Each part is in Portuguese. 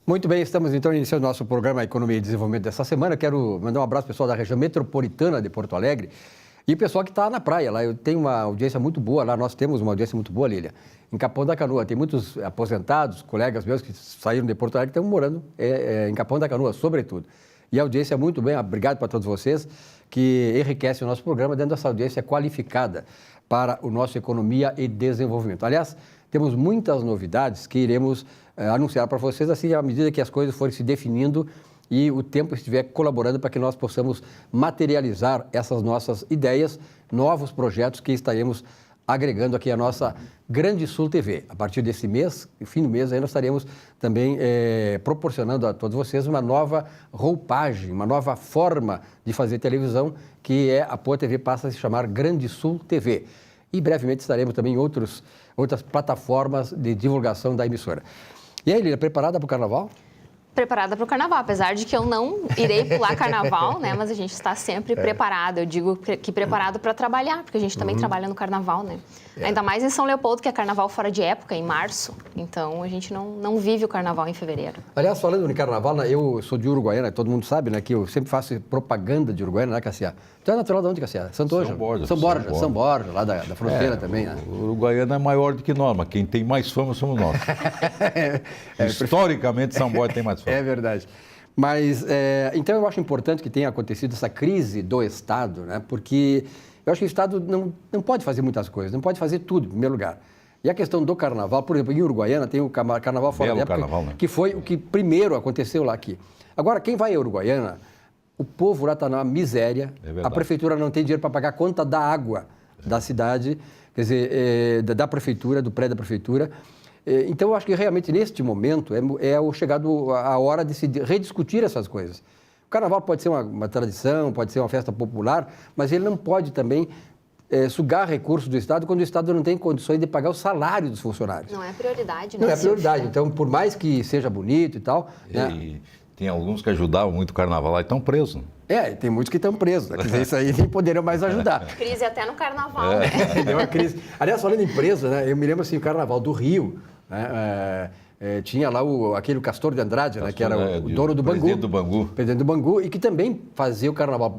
Muito bem, estamos então iniciando o nosso programa Economia e Desenvolvimento dessa semana. Quero mandar um abraço ao pessoal da região metropolitana de Porto Alegre e o pessoal que está na praia lá. Eu tenho uma audiência muito boa lá, nós temos uma audiência muito boa, Lília, em Capão da Canoa. Tem muitos aposentados, colegas meus que saíram de Porto Alegre e estão morando em Capão da Canoa, sobretudo. E a audiência muito bem, obrigado para todos vocês que enriquecem o nosso programa, dando essa audiência qualificada para o nosso Economia e Desenvolvimento. Aliás, temos muitas novidades que iremos anunciar para vocês, assim, à medida que as coisas forem se definindo e o tempo estiver colaborando para que nós possamos materializar essas nossas ideias, novos projetos que estaremos agregando aqui a nossa Grande Sul TV. A partir desse mês, fim do mês, aí nós estaremos também proporcionando a todos vocês uma nova roupagem, uma nova forma de fazer televisão, que a Poa TV passa a se chamar Grande Sul TV. E brevemente estaremos também em outras plataformas de divulgação da emissora. E aí, Lília, preparada para o carnaval? Preparada para o carnaval, apesar de que eu não irei pular carnaval, né? Mas a gente está sempre preparado. Eu digo que preparado para trabalhar, porque a gente também trabalha no carnaval, né? Ainda mais em São Leopoldo, que é carnaval fora de época, em março. Então, a gente não vive o carnaval em fevereiro. Aliás, falando em carnaval, né, eu sou de Uruguaiana, todo mundo sabe, né? Que eu sempre faço propaganda de Uruguaiana, né, Cassia? Tu é natural de onde, Cassia? São Borja, lá da fronteira também, né? O Uruguaiana é maior do que nós, mas quem tem mais fama somos nós. Historicamente, São Borja tem mais fama. É verdade. Mas, então, eu acho importante que tenha acontecido essa crise do Estado, né? Porque eu acho que o Estado não pode fazer muitas coisas, não pode fazer tudo, em primeiro lugar. E a questão do carnaval, por exemplo, em Uruguaiana tem o carnaval fora de época, carnaval, né? que foi o que primeiro aconteceu lá aqui. Agora, quem vai a Uruguaiana, o povo lá está na miséria, a prefeitura não tem dinheiro para pagar a conta da água da cidade, quer dizer, da prefeitura, do prédio da prefeitura. Então, eu acho que realmente neste momento chegado a hora de se rediscutir essas coisas. O carnaval pode ser uma tradição, pode ser uma festa popular, mas ele não pode também sugar recursos do Estado quando o Estado não tem condições de pagar o salário dos funcionários. Não é prioridade, né? Não é prioridade. Então, por mais que seja bonito e tal... E tem alguns que ajudavam muito o carnaval lá e estão presos. Tem muitos que estão presos. Né? Quer dizer, isso aí nem poderiam mais ajudar. Crise até no carnaval, né? Deu uma crise. Aliás, falando em preso, né? Eu me lembro assim, o carnaval do Rio, né? Tinha lá aquele Castor de Andrade, né? Que era o dono do Bangu. Presidente do Bangu. E que também fazia o carnaval,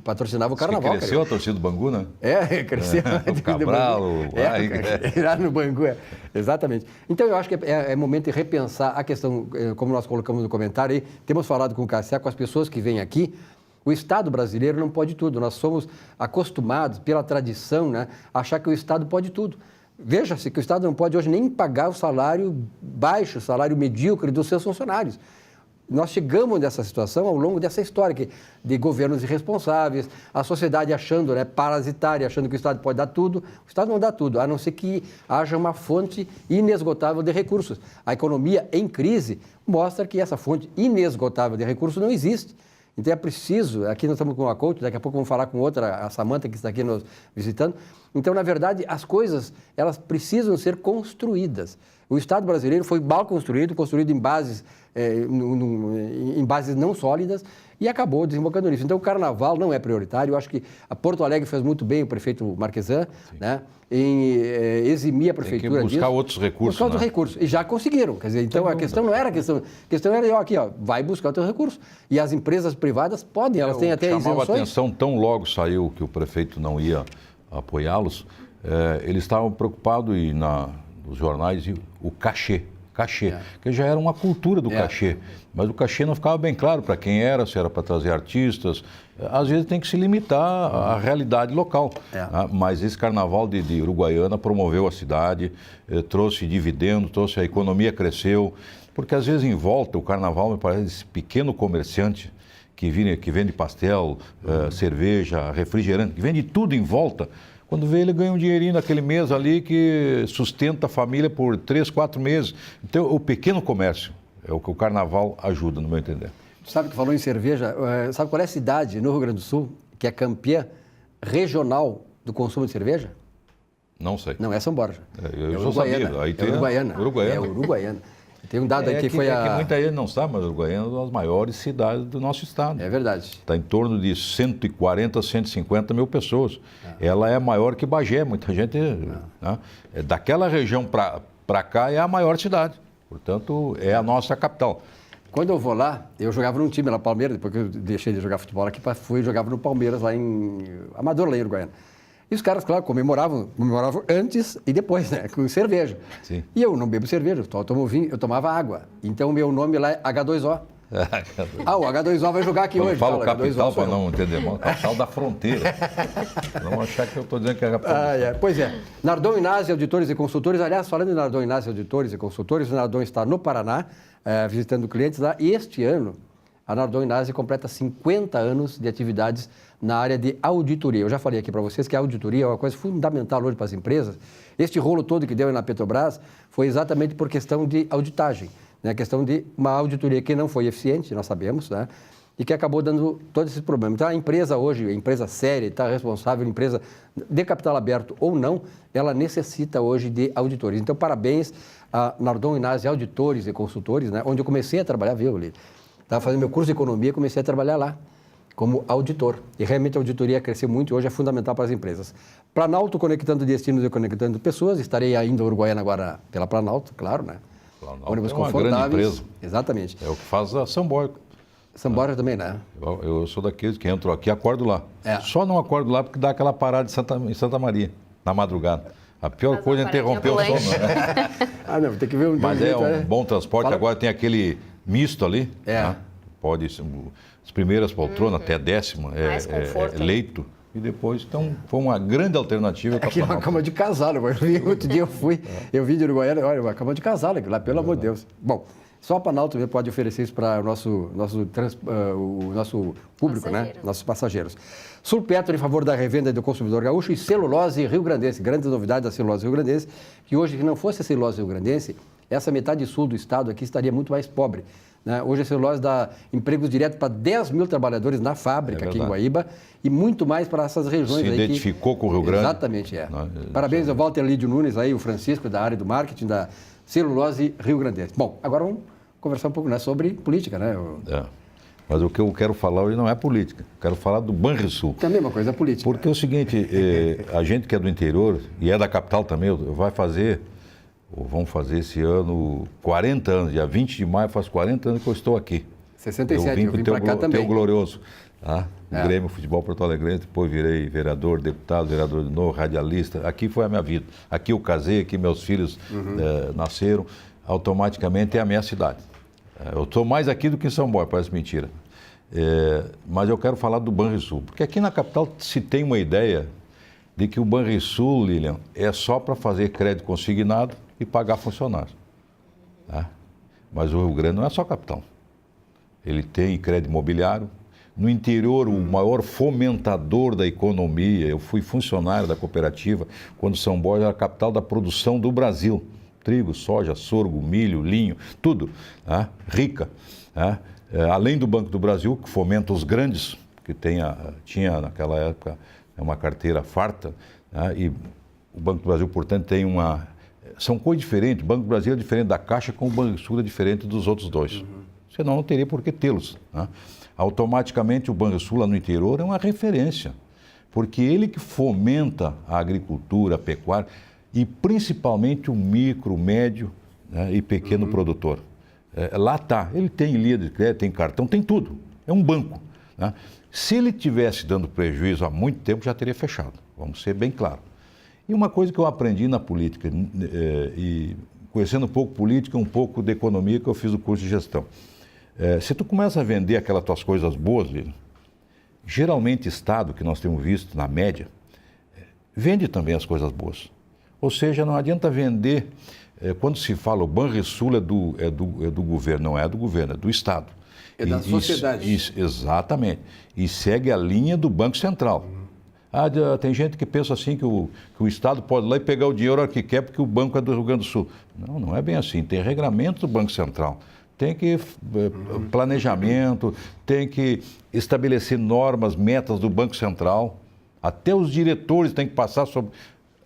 patrocinava o carnaval. Você cresceu a torcida do Bangu, né? Cresceu. O Cabral, lá no Bangu, exatamente. Então, eu acho que é momento de repensar a questão, como nós colocamos no comentário aí, temos falado com o Cassia, com as pessoas que vêm aqui. O Estado brasileiro não pode tudo. Nós somos acostumados, pela tradição, né, a achar que o Estado pode tudo. Veja-se que o Estado não pode hoje nem pagar o salário baixo, o salário medíocre dos seus funcionários. Nós chegamos nessa situação ao longo dessa história de governos irresponsáveis, a sociedade achando, né, parasitária, achando que o Estado pode dar tudo. O Estado não dá tudo, a não ser que haja uma fonte inesgotável de recursos. A economia em crise mostra que essa fonte inesgotável de recursos não existe. Então é preciso, aqui nós estamos com uma coach, daqui a pouco vamos falar com outra, a Samanta, que está aqui nos visitando. Então, na verdade, as coisas, elas precisam ser construídas. O Estado brasileiro foi mal construído em bases, em bases não sólidas e acabou desembocando nisso. Então, o carnaval não é prioritário. Eu acho que a Porto Alegre fez muito bem, o prefeito Marquesan, né, em eximir a prefeitura disso. Buscar outros recursos. Buscar outros recursos. E já conseguiram. Quer dizer, então, a questão não era a questão era, aqui, vai buscar outros recursos. E as empresas privadas podem, elas têm até isenções. Chamava a atenção, tão logo saiu que o prefeito não ia apoiá-los, eles estavam preocupados nos jornais o cachê, que já era uma cultura do cachê, mas o cachê não ficava bem claro para quem era, se era para trazer artistas, às vezes tem que se limitar à realidade local, mas esse carnaval de Uruguaiana promoveu a cidade, trouxe dividendos, trouxe a economia cresceu, porque às vezes em volta o carnaval me parece esse pequeno comerciante que vende pastel, cerveja, refrigerante, que vende tudo em volta. Quando vê, ele ganha um dinheirinho naquele mês ali que sustenta a família por 3, 4 meses. Então, o pequeno comércio é o que o carnaval ajuda, no meu entender. Sabe que falou em cerveja? Sabe qual é a cidade no Rio Grande do Sul que é campeã regional do consumo de cerveja? Não sei. Não, é São Borja. Eu já sabia. Aí tem Uruguaiana. É Uruguaiana. Tem um dado aí que foi que muita gente não sabe, mas Uruguaiana é uma das maiores cidades do nosso estado. É verdade. Está em torno de 140, 150 mil pessoas. Ela é maior que Bagé, muita gente... Né? Daquela região para cá é a maior cidade. Portanto, é a nossa capital. Quando eu vou lá, eu jogava num time lá, Palmeiras, depois que eu deixei de jogar futebol aqui, fui e jogava no Palmeiras, lá em Amador, lá em Uruguaiana. E os caras, claro, comemoravam antes e depois, né, com cerveja. Sim. E eu não bebo cerveja, eu tomo vinho, eu tomava água. Então, o meu nome lá é H2O. O H2O vai jogar aqui hoje. Fala o capital para não entender mal, capital da fronteira. Não achar que eu estou dizendo que é a capital. Pois é. Nardon Inácio, auditores e consultores. Aliás, falando em Nardon Inácio, auditores e consultores, o Nardon está no Paraná, visitando clientes lá. E este ano, a Nardon Inácio completa 50 anos de atividades na área de auditoria. Eu já falei aqui para vocês que a auditoria é uma coisa fundamental hoje para as empresas. Este rolo todo que deu na Petrobras foi exatamente por questão de auditagem. A questão de uma auditoria que não foi eficiente, nós sabemos, né? E que acabou dando todo esse problema. Então, a empresa hoje, a empresa séria, está responsável, empresa de capital aberto ou não, ela necessita hoje de auditores. Então, parabéns a Nardon Inácio Auditores e Consultores, né? Onde eu comecei a trabalhar, viu, Lili? Estava fazendo meu curso de economia e comecei a trabalhar lá como auditor. E realmente a auditoria cresceu muito e hoje é fundamental para as empresas. Planalto, conectando destinos e conectando pessoas. Estarei ainda em Uruguaiana agora pela Planalto, claro, né? Ônibus é uma grande empresa. Exatamente. É o que faz a Samboy. Samboy também, né? Eu sou daqueles que entro aqui e acordo lá. Só não acordo lá porque dá aquela parada em Santa Maria, na madrugada. A pior coisa é interromper o sono. Né? Não, tem que ver um Mas é um bom transporte. Agora tem aquele misto ali. Né? Pode, as primeiras poltronas, até a 10ª, é leito. E depois, então, foi uma grande alternativa. Aqui é uma cama de casal. Outro dia eu vi de Uruguaiana, olha, uma cama de casal aqui lá, pelo amor de Deus. Bom, só a Planalto pode oferecer isso para o nosso público, né? Nossos passageiros. Sulpetro em favor da revenda do consumidor gaúcho e celulose rio-grandense. Grandes novidades da celulose rio-grandense, que hoje, se não fosse a celulose rio-grandense, essa metade sul do estado aqui estaria muito mais pobre. Né? Hoje a celulose dá empregos direto para 10 mil trabalhadores na fábrica aqui em Guaíba e muito mais para essas regiões. Se identificou com o Rio Grande. Exatamente, Parabéns ao Walter Lídio Nunes, aí, o Francisco, da área do marketing da celulose rio-grandense. Bom, agora vamos conversar um pouco, né, sobre política, né? Mas o que eu quero falar hoje não é política. Eu quero falar do Banrisul. Também uma coisa política. Porque é o seguinte, a gente que é do interior e é da capital também, vamos fazer esse ano 40 anos, dia 20 de maio faz 40 anos que eu estou aqui. 67, eu vim para cá também. Teu glorioso, tá? Grêmio Futebol Porto Alegre, depois virei vereador, deputado, vereador de novo, radialista. Aqui foi a minha vida. Aqui eu casei, aqui meus filhos nasceram. Automaticamente é a minha cidade. Eu estou mais aqui do que em São Paulo, parece mentira. Mas eu quero falar do Banrisul, porque aqui na capital se tem uma ideia de que o Banrisul, Lilian, é só para fazer crédito consignado e pagar funcionários. Tá? Mas o Rio Grande não é só capital. Ele tem crédito imobiliário. No interior, o maior fomentador da economia, eu fui funcionário da cooperativa, quando São Borja era a capital da produção do Brasil. Trigo, soja, sorgo, milho, linho, tudo. Tá? Rica. Tá? Além do Banco do Brasil, que fomenta os grandes, que tinha naquela época uma carteira farta, tá? E o Banco do Brasil, portanto, tem são coisas diferentes. O Banco do Brasil é diferente da Caixa, como o Banrisul é diferente dos outros dois. Senão não teria por que tê-los. Tá? Automaticamente o Banrisul lá no interior é uma referência, porque ele que fomenta a agricultura, a pecuária e principalmente o micro, médio, né, e pequeno produtor. Lá está, ele tem linha de crédito, tem cartão, tem tudo. É um banco. Né? Se ele tivesse dando prejuízo há muito tempo, já teria fechado. Vamos ser bem claros. E uma coisa que eu aprendi na política, e conhecendo um pouco política, um pouco de economia, que eu fiz o curso de gestão. Se tu começa a vender aquelas tuas coisas boas, geralmente Estado, que nós temos visto na média, vende também as coisas boas. Ou seja, não adianta vender, quando se fala o Banrisul é do governo, não é do governo, é do Estado. É da sociedade. Exatamente. E segue a linha do Banco Central. Tem gente que pensa assim que o Estado pode ir lá e pegar o dinheiro a hora que quer porque o banco é do Rio Grande do Sul. Não, não é bem assim. Tem regramento do Banco Central. Tem que planejamento, tem que estabelecer normas, metas do Banco Central. Até os diretores têm que passar sobre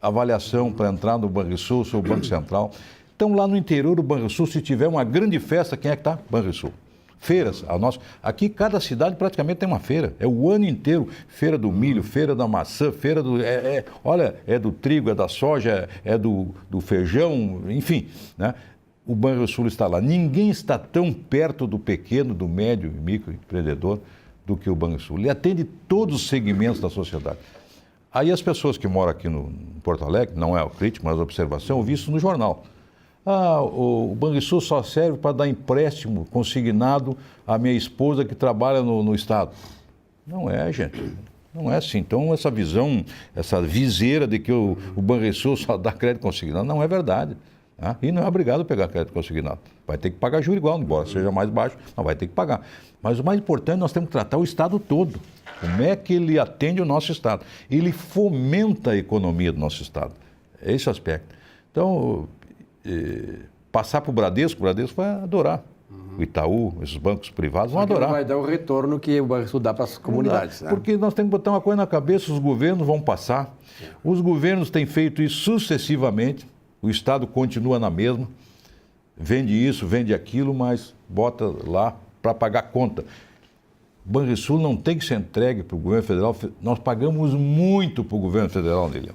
avaliação para entrar no Banrisul, sobre o Banco Central. Então, lá no interior do Banrisul, se tiver uma grande festa, quem é que está? Banrisul. Feiras, aqui cada cidade praticamente tem uma feira, é o ano inteiro, feira do milho, feira da maçã, feira do, olha, é do trigo, é da soja, é do feijão, enfim, né? o Banrisul está lá. Ninguém está tão perto do pequeno, do médio e microempreendedor do que o Banrisul. Ele atende todos os segmentos da sociedade. Aí as pessoas que moram aqui no Porto Alegre, não é a crítica, mas a observação, eu vi isso no jornal. O Banrisul só serve para dar empréstimo consignado à minha esposa que trabalha no Estado. Não é, gente. Não é assim. Então, essa visão, essa viseira de que o Banrisul só dá crédito consignado, não é verdade. Tá? E não é obrigado a pegar crédito consignado. Vai ter que pagar juros igual, embora seja mais baixo, mas vai ter que pagar. Mas o mais importante, nós temos que tratar o Estado todo. Como é que ele atende o nosso Estado? Ele fomenta a economia do nosso Estado. É esse o aspecto. Então, passar para o Bradesco vai adorar. O Itaú, esses bancos privados vão adorar. Vai dar o retorno que o Banrisul dá para as comunidades. Né? Porque nós temos que botar uma coisa na cabeça, os governos vão passar. Os governos têm feito isso sucessivamente, o Estado continua na mesma, vende isso, vende aquilo, mas bota lá para pagar conta. O Banrisul não tem que ser entregue para o governo federal, nós pagamos muito para o governo federal, Nília.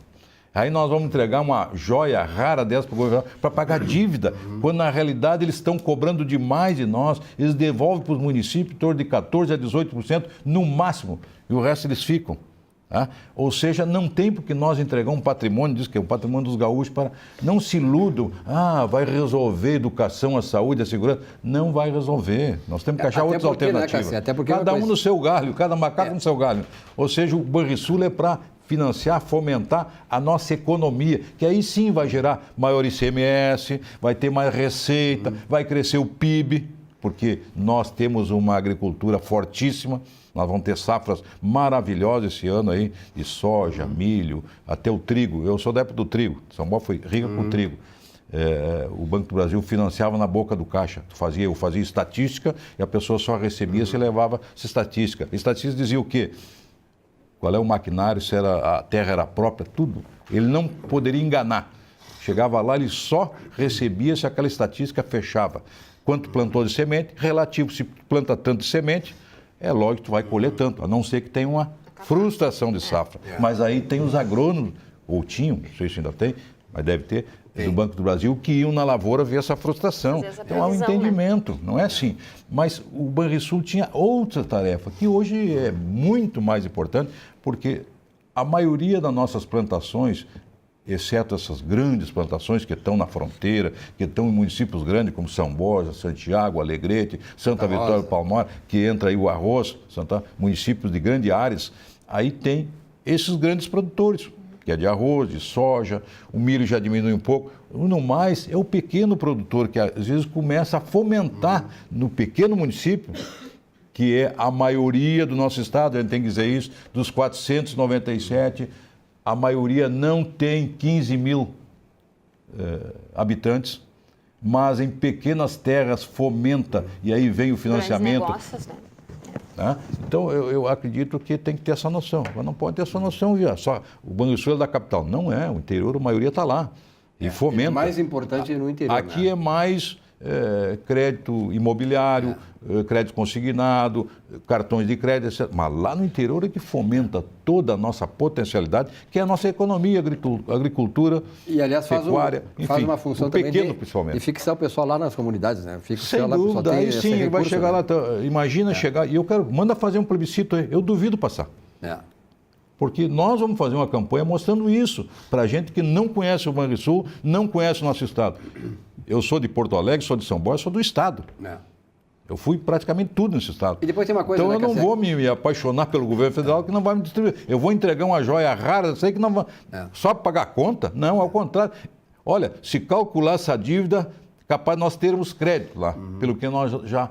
Aí nós vamos entregar uma joia rara dessa para o governo para pagar dívida, quando na realidade eles estão cobrando demais de nós, eles devolvem para os municípios em torno de 14% a 18% no máximo, e o resto eles ficam. Tá? Ou seja, não tem porque nós entregamos um patrimônio, diz que é o patrimônio dos gaúchos, para não se iludam, vai resolver a educação, a saúde, a segurança. Não vai resolver. Nós temos que achar outras alternativas. Né, até porque cada um no seu galho, cada macaco no seu galho. Ou seja, o Banrisul é para financiar, fomentar a nossa economia, que aí sim vai gerar maior ICMS, vai ter mais receita, vai crescer o PIB, porque nós temos uma agricultura fortíssima, nós vamos ter safras maravilhosas esse ano aí, de soja, milho, até o trigo. Eu sou da época do trigo, São Paulo foi rica com trigo. O Banco do Brasil financiava na boca do caixa. Eu fazia estatística e a pessoa só recebia se levava essa estatística. A estatística dizia o quê? Qual é o maquinário, se a terra era própria, tudo. Ele não poderia enganar. Chegava lá, ele só recebia se aquela estatística fechava. Quanto plantou de semente, relativo, se planta tanto de semente, é lógico que tu vai colher tanto, a não ser que tenha uma frustração de safra. Mas aí tem os agrônomos, ou tinham, não sei se ainda tem, mas deve ter, do Banco do Brasil, que iam na lavoura ver essa frustração. Então há um entendimento, não é assim. Mas o Banrisul tinha outra tarefa, que hoje é muito mais importante, porque a maioria das nossas plantações, exceto essas grandes plantações que estão na fronteira, que estão em municípios grandes como São Borja, Santiago, Alegrete, Santa Vitória do Palmar, que entra aí o arroz, municípios de grandes áreas, aí tem esses grandes produtores, que é de arroz, de soja, o milho já diminui um pouco. No mais, é o pequeno produtor que às vezes começa a fomentar no pequeno município, que é a maioria do nosso estado, a gente tem que dizer isso, dos 497, a maioria não tem 15 mil habitantes, mas em pequenas terras fomenta, e aí vem o financiamento. Negócios, né? Tá? Então, eu acredito que tem que ter essa noção. Mas não pode ter essa noção, só o Banrisul é da capital. Não é, o interior, a maioria está lá. E fomenta. O mais importante é no interior. Aqui é mais crédito imobiliário, crédito consignado, cartões de crédito, etc. Mas lá no interior é que fomenta toda a nossa potencialidade, que é a nossa economia, agricultura, e, aliás, pecuária, faz uma função pequeno, também principalmente. De fixar o pessoal lá nas comunidades, né? Sem dúvida, aí sim, ele vai chegar lá, imagina chegar, e eu quero, manda fazer um plebiscito aí, eu duvido passar. Porque nós vamos fazer uma campanha mostrando isso para a gente que não conhece o Banrisul, não conhece o nosso estado. Eu sou de Porto Alegre, sou de São Borja, sou do estado. Eu fui praticamente tudo nesse estado. E depois tem uma coisa, então né, eu não vou me apaixonar pelo governo federal que não vai me distribuir. Eu vou entregar uma joia rara, sei que não vai. Só para pagar a conta? Não, ao contrário. Olha, se calcular essa dívida, capaz de nós termos crédito lá, pelo que nós já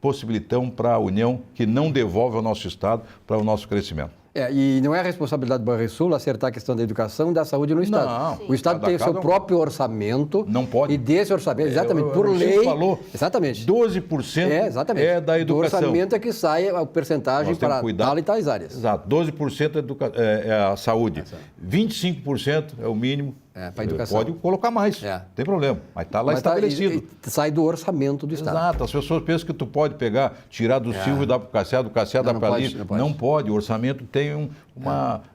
possibilitamos para a União, que não devolve ao nosso estado para o nosso crescimento. E não é a responsabilidade do Banrisul acertar a questão da educação e da saúde no Estado. Não. O Estado tem o seu próprio orçamento. Não pode. E desse orçamento, exatamente, por lei. Falou, exatamente. 12% é da educação. Do orçamento é que sai a porcentagem para tal e tais áreas. Exato. 12% é a saúde. 25% é o mínimo. Para a educação. Pode colocar mais, não tem problema. Mas está lá estabelecido. Sai do orçamento do Estado. Exato. As pessoas pensam que tu pode pegar, tirar do Silvio e dar para o Cassia, do Cassia dar para ali. Não pode. O orçamento tem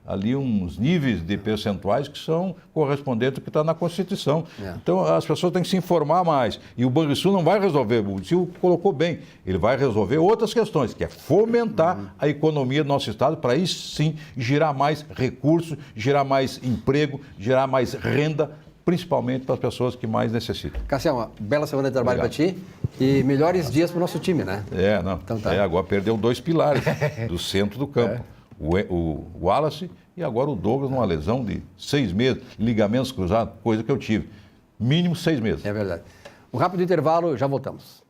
ali uns níveis de percentuais que são correspondentes ao que está na Constituição. Então, as pessoas têm que se informar mais. E o Banrisul não vai resolver, o Silvio colocou bem, ele vai resolver outras questões, que é fomentar a economia do nosso Estado para aí sim gerar mais recursos, gerar mais emprego, gerar mais renda, principalmente para as pessoas que mais necessitam. Cassião, uma bela semana de trabalho para ti e melhores dias para o nosso time, né? Então, agora perdeu 2 pilares do centro do campo. O Wallace e agora o Douglas numa lesão de 6 meses, ligamentos cruzados, coisa que eu tive. Mínimo 6 meses. É verdade. Um rápido intervalo, já voltamos.